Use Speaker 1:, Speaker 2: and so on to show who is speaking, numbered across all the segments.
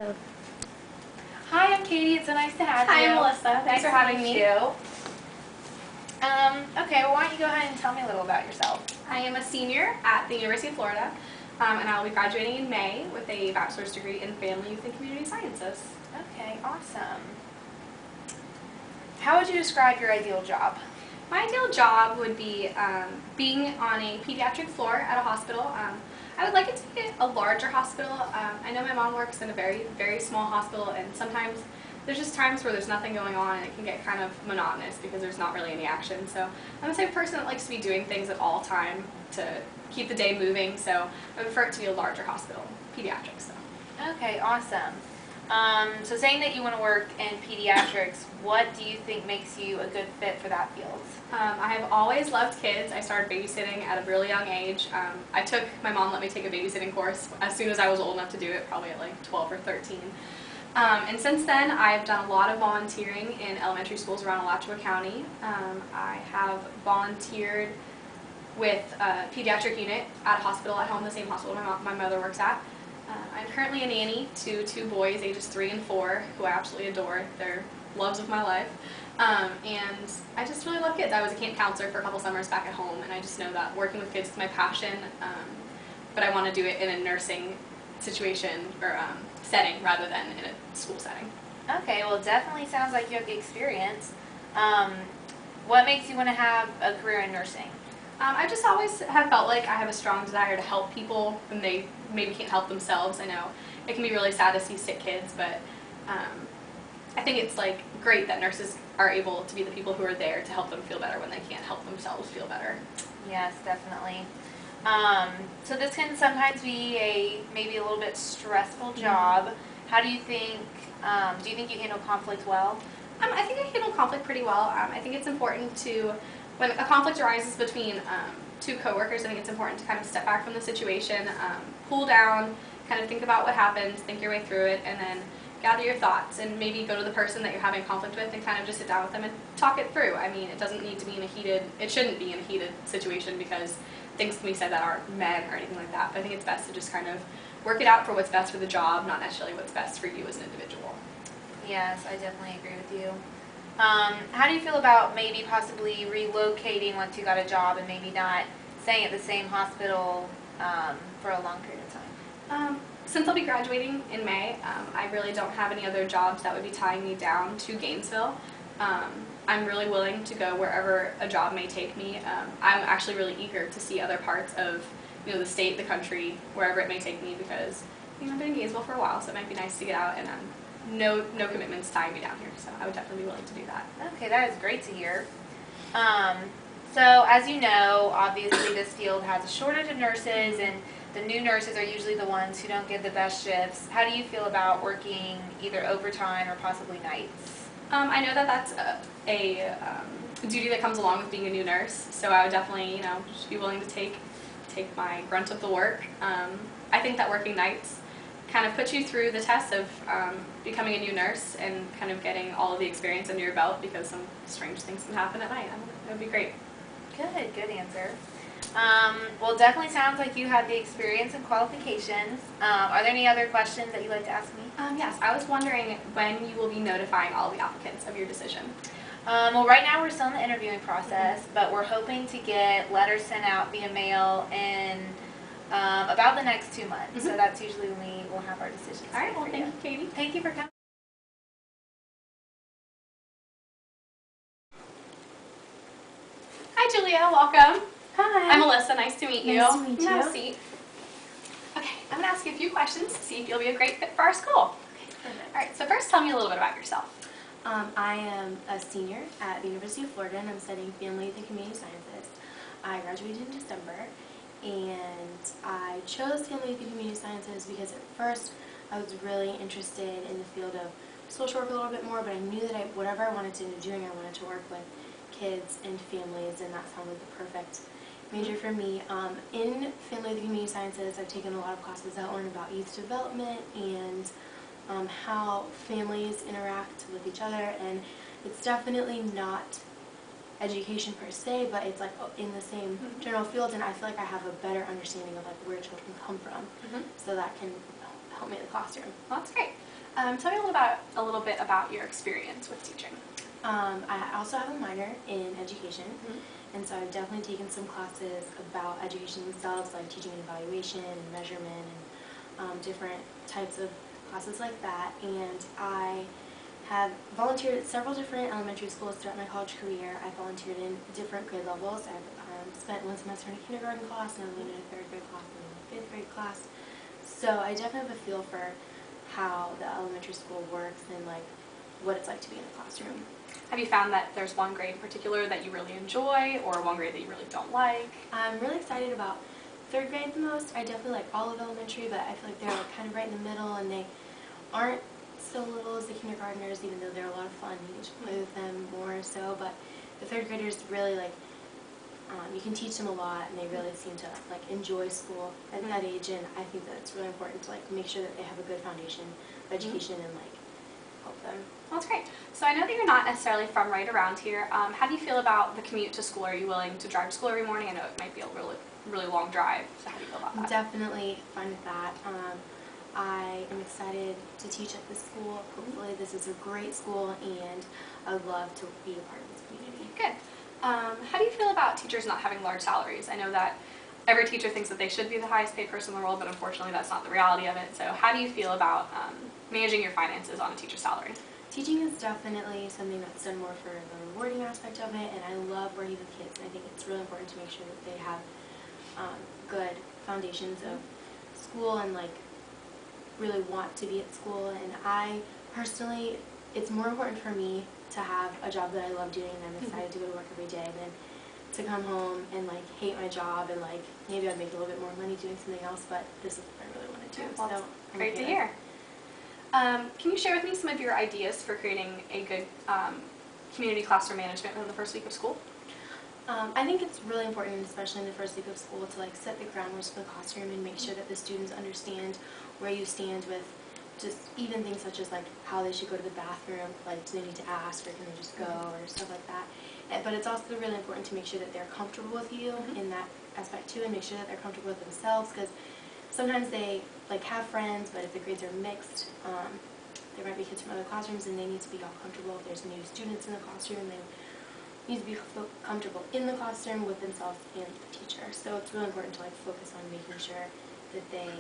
Speaker 1: Hi, I'm Katie. It's so nice to have you.
Speaker 2: Hi, I'm Allyssa. Thanks for having me.
Speaker 1: Okay, well, why don't you go ahead and tell me a little about yourself?
Speaker 2: I am a senior at the University of Florida, and I will be graduating in May with a bachelor's degree in Family, Youth, and Community Sciences.
Speaker 1: Okay, awesome. How would you describe your ideal job?
Speaker 2: My ideal job would be being on a pediatric floor at a hospital. I would like it to be a larger hospital. I know my mom works in a very, very small hospital, and sometimes there's just times where there's nothing going on and it can get kind of monotonous because there's not really any action. So I'm the type of person that likes to be doing things at all time to keep the day moving, so I prefer it to be a larger hospital, pediatrics. So.
Speaker 1: Okay, awesome. So saying that you want to work in pediatrics, what do you think makes you a good fit for that field?
Speaker 2: I have always loved kids. I started babysitting at a really young age. My mom let me take a babysitting course as soon as I was old enough to do it, probably at like 12 or 13. And since then, I've done a lot of volunteering in elementary schools around Alachua County. I have volunteered with a pediatric unit at a hospital at home, the same hospital my mother works at. I'm currently a nanny to two boys, ages 3 and 4, who I absolutely adore. They're loves of my life. And I just really love kids. I was a camp counselor for a couple summers back at home, and I just know that working with kids is my passion, but I want to do it in a nursing situation or setting rather than in a school setting.
Speaker 1: Okay, well, it definitely sounds like you have the experience. What makes you want to have a career in nursing?
Speaker 2: I just always have felt like I have a strong desire to help people when they maybe can't help themselves. I know it can be really sad to see sick kids, but I think it's like great that nurses are able to be the people who are there to help them feel better when they can't help themselves feel better.
Speaker 1: Yes, definitely. So this can sometimes be maybe a little bit stressful job. How do you think you handle conflict well?
Speaker 2: I think I handle conflict pretty well. I think it's important to, when a conflict arises between two coworkers, I think it's important to kind of step back from the situation, cool down, kind of think about what happened, think your way through it, and then gather your thoughts and maybe go to the person that you're having conflict with and kind of just sit down with them and talk it through. I mean, it doesn't need to be it shouldn't be in a heated situation because things can be said that aren't meant or anything like that. But I think it's best to just kind of work it out for what's best for the job, not necessarily what's best for you as an individual.
Speaker 1: Yes, I definitely agree with you. How do you feel about maybe possibly relocating once you got a job and maybe not staying at the same hospital for a long period of time?
Speaker 2: Since I'll be graduating in May, I really don't have any other jobs that would be tying me down to Gainesville. I'm really willing to go wherever a job may take me. I'm actually really eager to see other parts of the state, the country, wherever it may take me because I've been in Gainesville for a while, so it might be nice to get out and no commitments tying me down here, so I would definitely be willing to do that.
Speaker 1: Okay, that is great to hear. So as you know, obviously this field has a shortage of nurses, and the new nurses are usually the ones who don't get the best shifts. How do you feel about working either overtime or possibly nights?
Speaker 2: I know that that's a duty that comes along with being a new nurse, so I would definitely just be willing to take my brunt of the work. I think that working nights kind of puts you through the test of becoming a new nurse and kind of getting all of the experience under your belt because some strange things can happen at night. It would be great.
Speaker 1: Good answer. Well, it definitely sounds like you have the experience and qualifications. Are there any other questions that you'd like to ask me?
Speaker 2: Yes, I was wondering when you will be notifying all the applicants of your decision.
Speaker 1: Well, right now we're still in the interviewing process, but we're hoping to get letters sent out via mail in about the next 2 months. So that's usually when we will have our decisions.
Speaker 2: All right, well, thank you, Katie.
Speaker 1: Thank you for coming.
Speaker 2: Hi, Julia. Welcome.
Speaker 3: Hi.
Speaker 2: I'm Allyssa. Nice to meet you.
Speaker 3: Nice to meet you.
Speaker 2: Have a seat. Okay, I'm going to ask you a few questions to see if you'll be a great fit for our school.
Speaker 3: Okay, perfect.
Speaker 2: All right, so first tell me a little bit about yourself.
Speaker 3: I am a senior at the University of Florida, and I'm studying Family, Youth, and Community Sciences. I graduated in December, and I chose Family, Youth, and Community Sciences because at first I was really interested in the field of social work a little bit more, but I knew that whatever I wanted to end up doing, I wanted to work with kids and families, and that sounded the perfect major for me. In Family, Youth, and Community Sciences, I've taken a lot of classes that learn about youth development and how families interact with each other, and it's definitely not education per se, but it's like in the same general field, and I feel like I have a better understanding of like where children come from, so that can help me in the classroom.
Speaker 2: Well, that's great. Tell me a little bit about your experience with teaching.
Speaker 3: I also have a minor in education, and so I've definitely taken some classes about education themselves, like teaching and evaluation and measurement and different types of classes like that. And I have volunteered at several different elementary schools throughout my college career. I volunteered in different grade levels. I've spent one semester in a kindergarten class, another one in a third grade class, and a fifth grade class. So I definitely have a feel for how the elementary school works and like what it's like to be in a classroom.
Speaker 2: Have you found that there's one grade in particular that you really enjoy, or one grade that you really don't like?
Speaker 3: I'm really excited about third grade the most. I definitely like all of elementary, but I feel like they're like kind of right in the middle, and they aren't so little as the kindergartners, even though they're a lot of fun. You get to play with them more so, but the third graders really like, you can teach them a lot, and they really seem to like enjoy school at that age, and I think that it's really important to like make sure that they have a good foundation of education and like help them.
Speaker 2: Well, that's great. So I know that you're not necessarily from right around here. How do you feel about the commute to school? Are you willing to drive to school every morning? I know it might be a really long drive, so how do you feel about that?
Speaker 3: Definitely fine with that. I am excited to teach at this school. Hopefully this is a great school, and I would love to be a part of this community.
Speaker 2: Good. How do you feel about teachers not having large salaries? I know that every teacher thinks that they should be the highest paid person in the world, but unfortunately that's not the reality of it. So how do you feel about managing your finances on a teacher's salary?
Speaker 3: Teaching is definitely something that's done more for the rewarding aspect of it, and I love working with kids, and I think it's really important to make sure that they have good foundations of school and like really want to be at school. And I personally, it's more important for me to have a job that I love doing and I'm excited to go to work every day than to come home and like hate my job and like maybe I'd make a little bit more money doing something else, but this is what I really want to do.
Speaker 2: Well,
Speaker 3: so
Speaker 2: great to hear. Can you share with me some of your ideas for creating a good community classroom management within the first week of school?
Speaker 3: I think it's really important, especially in the first week of school, to like set the groundwork for the classroom and make sure that the students understand where you stand with just even things such as like how they should go to the bathroom, like do they need to ask or can they just go or stuff like that. But it's also really important to make sure that they're comfortable with you in that aspect too, and make sure that they're comfortable with themselves, because sometimes they like have friends, but if the grades are mixed, there might be kids from other classrooms and they need to be all comfortable. If there's new students in the classroom, they need to be comfortable in the classroom with themselves and the teacher. So it's really important to like focus on making sure that they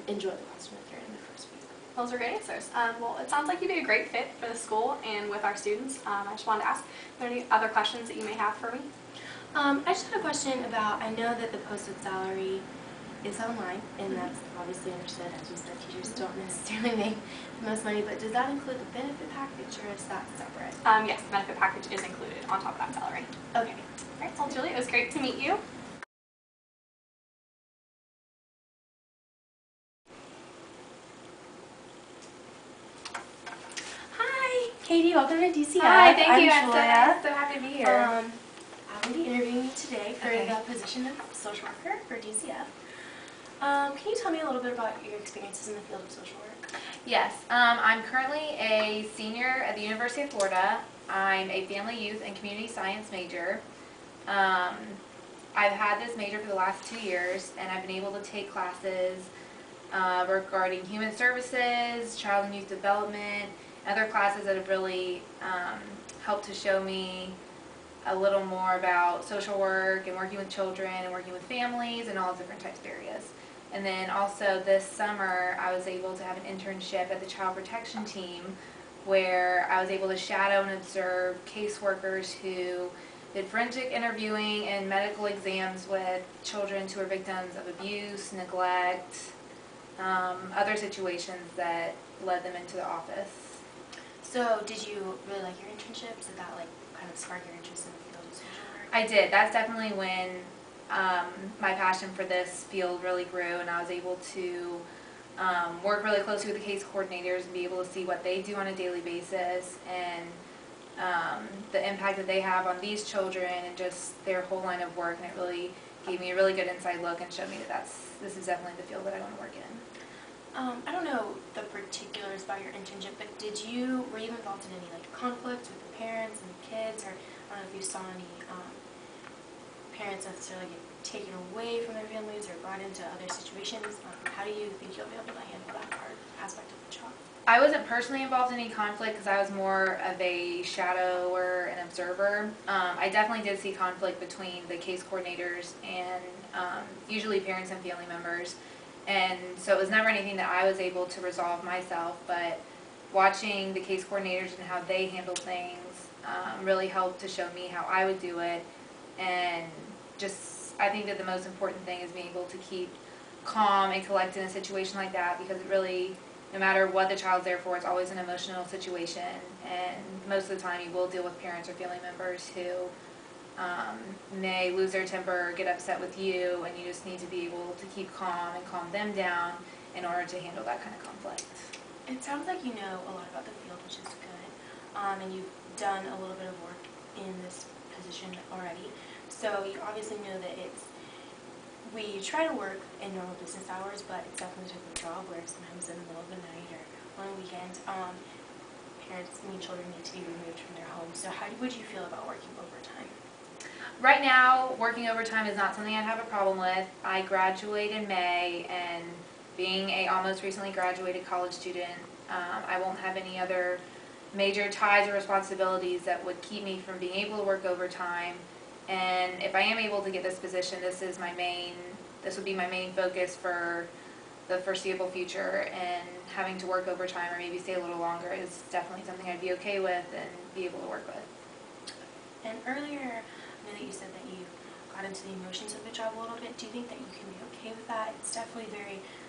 Speaker 3: enjoy the classroom that they're in the first week.
Speaker 2: Those are great answers. Well, it sounds like you'd be a great fit for the school and with our students. I just wanted to ask, are there any other questions that you may have for me?
Speaker 3: I just had a question about, I know that the posted salary is online, and that's obviously understood. As you said, teachers don't necessarily make the most money, but does that include the benefit package, or is that separate?
Speaker 2: Yes, the benefit package is included on top of that salary.
Speaker 3: Okay.
Speaker 2: All right, well, Julie, it was great to meet you.
Speaker 3: Hi, Katie. Welcome to DCF.
Speaker 1: Hi, thank you.
Speaker 3: I'm
Speaker 1: I'm so happy to be here.
Speaker 3: I'm going to be interviewing you today for the position of social worker for DCF. Can you tell me a little bit about your experiences in the field of social work?
Speaker 1: Yes, I'm currently a senior at the University of Florida. I'm a family, youth, and community science major. I've had this major for the last 2 years, and I've been able to take classes regarding human services, child and youth development, and other classes that have really helped to show me a little more about social work and working with children and working with families and all different types of areas. And then also this summer I was able to have an internship at the child protection team where I was able to shadow and observe caseworkers who did forensic interviewing and medical exams with children who are victims of abuse, neglect, other situations that led them into the office.
Speaker 3: So did you really like your internships? Did that like kind of spark your interest in the field of social work?
Speaker 1: I did. That's definitely when my passion for this field really grew, and I was able to work really closely with the case coordinators and be able to see what they do on a daily basis and the impact that they have on these children and just their whole line of work. And it really gave me a really good inside look and showed me that this is definitely the field that I want to work in.
Speaker 3: I don't know the particulars about your internship, but were you involved in any like conflicts with the parents and the kids, or I don't know if you saw any parents necessarily get taken away from their families or brought into other situations? How do you think you'll be able to handle that aspect of the job?
Speaker 1: I wasn't personally involved in any conflict because I was more of a shadower and observer. I definitely did see conflict between the case coordinators and usually parents and family members. And so it was never anything that I was able to resolve myself, but watching the case coordinators and how they handle things really helped to show me how I would do it. And just, I think that the most important thing is being able to keep calm and collected in a situation like that, because it really, no matter what the child's there for, it's always an emotional situation, and most of the time you will deal with parents or family members who may lose their temper or get upset with you, and you just need to be able to keep calm and calm them down in order to handle that kind of conflict.
Speaker 3: It sounds like you know a lot about the field, which is good, and you've done a little bit of work in this position already, so you obviously know that we try to work in normal business hours, but it's definitely a type of job where sometimes in the middle of the night or on weekends, children need to be removed from their homes. So how would you feel about working overtime?
Speaker 1: Right now, working overtime is not something I'd have a problem with. I graduate in May, and being a almost recently graduated college student, I won't have any other major ties or responsibilities that would keep me from being able to work overtime. And if I am able to get this position, this would be my main focus for the foreseeable future, and having to work overtime or maybe stay a little longer is definitely something I'd be okay with and be able to work with.
Speaker 3: And earlier, I know that you said that you got into the emotions of the job a little bit. Do you think that you can be okay with that? It's definitely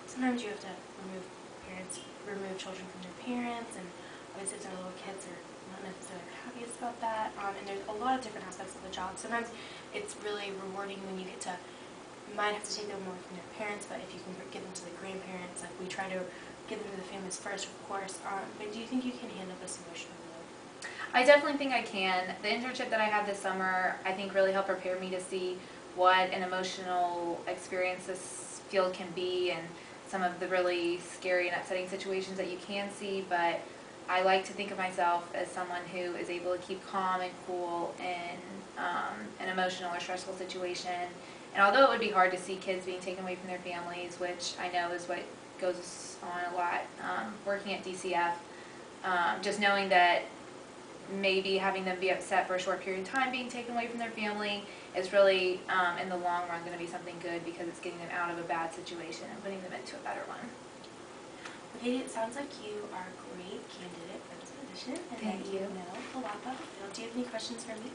Speaker 3: sometimes you have to remove children from their parents, and obviously if they're little kids are not necessarily the happiest about that. And there's a lot of different aspects of the job. Sometimes it's really rewarding when you get to, you might have to take them more from their parents, but if you can give them to the grandparents, like we try to give them to the families first, of course. But do you think you can handle this emotional load?
Speaker 1: I definitely think I can. The internship that I had this summer, I think, really helped prepare me to see what an emotional experience this field can be, and some of the really scary and upsetting situations that you can see. But I like to think of myself as someone who is able to keep calm and cool in an emotional or stressful situation. And although it would be hard to see kids being taken away from their families, which I know is what goes on a lot working at DCF, just knowing that maybe having them be upset for a short period of time being taken away from their family is really, in the long run, going to be something good, because it's getting them out of a bad situation and putting them into a better one.
Speaker 3: Katie, it sounds like you are a great candidate for this position, and
Speaker 1: Thank
Speaker 3: that
Speaker 1: you
Speaker 3: know a lot about the field. Do you have any questions for me?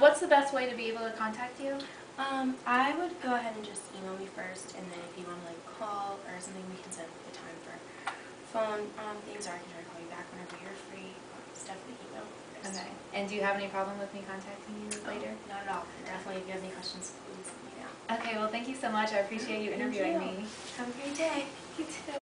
Speaker 1: What's the best way to be able to contact you?
Speaker 3: I would go ahead and just email me first, and then if you want to call or something, we can set up a time for phone things, or I can try to call you back whenever you're free. Just definitely email first.
Speaker 1: Okay. And do you have any problem with me contacting you later?
Speaker 3: Not at all. Definitely, if you have any questions, please let me know.
Speaker 1: Okay, well, thank you so much. I appreciate you interviewing me.
Speaker 3: Have a great day.
Speaker 1: You too.